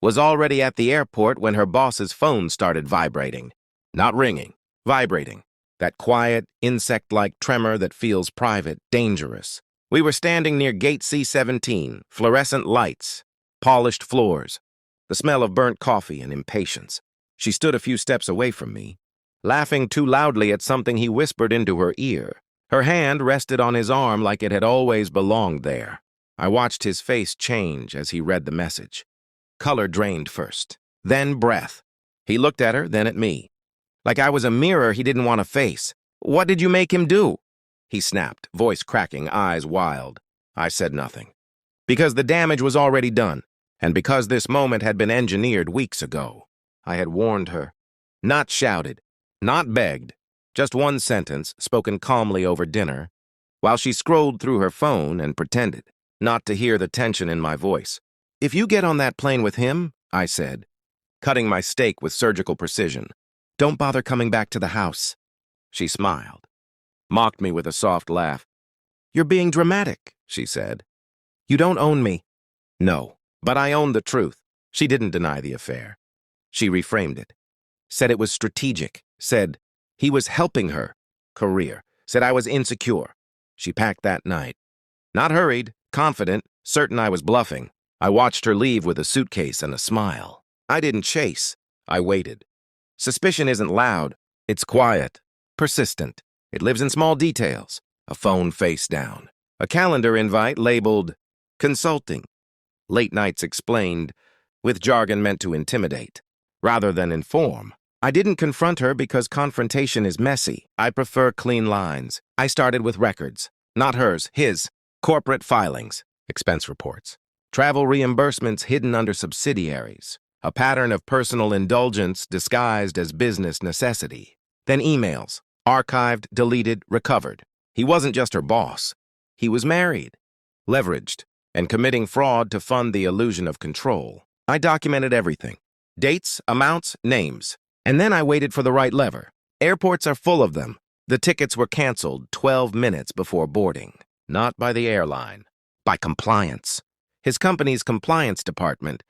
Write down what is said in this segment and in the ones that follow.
was already at the airport when her boss's phone started vibrating. Not ringing, vibrating. That quiet, insect-like tremor that feels private, dangerous. We were standing near Gate C-17, fluorescent lights, polished floors, the smell of burnt coffee and impatience. She stood a few steps away from me, laughing too loudly at something he whispered into her ear. Her hand rested on his arm like it had always belonged there. I watched his face change as he read the message. Color drained first, then breath. He looked at her, then at me. Like I was a mirror he didn't want to face. "What did you make him do?" He snapped, voice cracking, eyes wild. I said nothing. Because the damage was already done, and because this moment had been engineered weeks ago. I had warned her. Not shouted, not begged, just one sentence spoken calmly over dinner, while she scrolled through her phone and pretended not to hear the tension in my voice. "If you get on that plane with him," I said, cutting my steak with surgical precision, "don't bother coming back to the house." She smiled, mocked me with a soft laugh. "You're being dramatic," she said. "You don't own me." No, but I owned the truth. She didn't deny the affair. She reframed it. Said it was strategic. Said he was helping her career. Said I was insecure. She packed that night. Not hurried, confident, certain I was bluffing. I watched her leave with a suitcase and a smile. I didn't chase. I waited. Suspicion isn't loud. It's quiet, persistent. It lives in small details. A phone face down. A calendar invite labeled consulting. Late nights explained, with jargon meant to intimidate, rather than inform. I didn't confront her because confrontation is messy. I prefer clean lines. I started with records. Not hers, his. Corporate filings, expense reports, travel reimbursements hidden under subsidiaries, a pattern of personal indulgence disguised as business necessity. Then emails, archived, deleted, recovered. He wasn't just her boss. He was married, leveraged, and committing fraud to fund the illusion of control. I documented everything. Dates, amounts, names. And then I waited for the right lever. Airports are full of them. The tickets were canceled 12 minutes before boarding. Not by the airline, by compliance. His company's compliance department,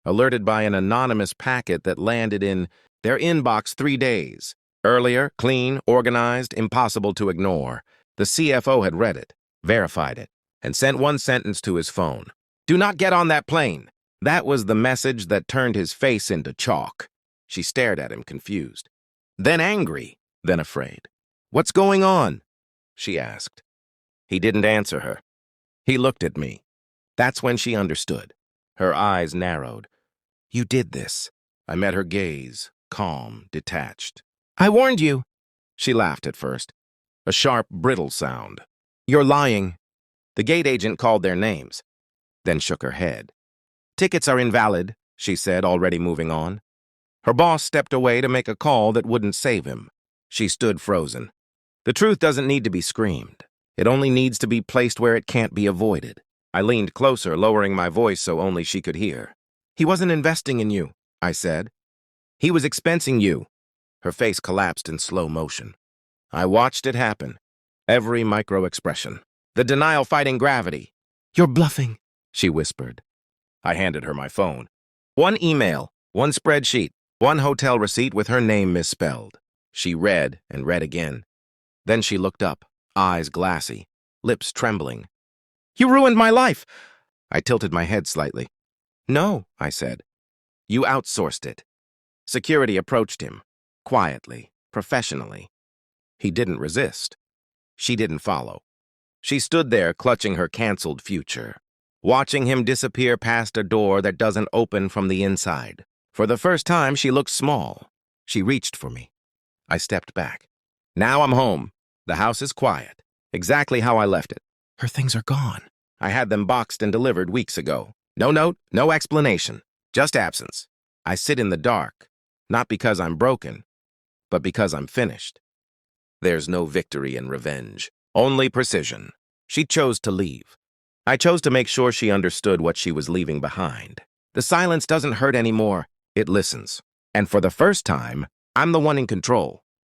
alerted by an anonymous packet that landed in their inbox 3 days. Earlier, clean, organized, impossible to ignore. The CFO had read it, verified it, and sent one sentence to his phone. "Do not get on that plane." That was the message that turned his face into chalk. She stared at him, confused. Then angry, then afraid. "What's going on?" she asked. He didn't answer her. He looked at me. That's when she understood. Her eyes narrowed. "You did this." I met her gaze, calm, detached. "I warned you." She laughed at first. A sharp, brittle sound. "You're lying." The gate agent called their names, then shook her head. "Tickets are invalid," she said, already moving on. Her boss stepped away to make a call that wouldn't save him. She stood frozen. The truth doesn't need to be screamed. It only needs to be placed where it can't be avoided. I leaned closer, lowering my voice so only she could hear. "He wasn't investing in you," I said. "He was expensing you." Her face collapsed in slow motion. I watched it happen. Every micro-expression. The denial fighting gravity. "You're bluffing," she whispered. I handed her my phone. One email, one spreadsheet, one hotel receipt with her name misspelled. She read and read again. Then she looked up, eyes glassy, lips trembling. "You ruined my life." I tilted my head slightly. "No," I said. "You outsourced it." Security approached him, quietly, professionally. He didn't resist. She didn't follow. She stood there clutching her canceled future, watching him disappear past a door that doesn't open from the inside. For the first time, she looked small. She reached for me. I stepped back. Now I'm home. The house is quiet, exactly how I left it. Her things are gone. I had them boxed and delivered weeks ago. No note, no explanation, just absence. I sit in the dark, not because I'm broken, but because I'm finished. There's no victory in revenge, only precision. She chose to leave. I chose to make sure she understood what she was leaving behind. The silence doesn't hurt anymore, it listens. And for the first time, I'm the one in control.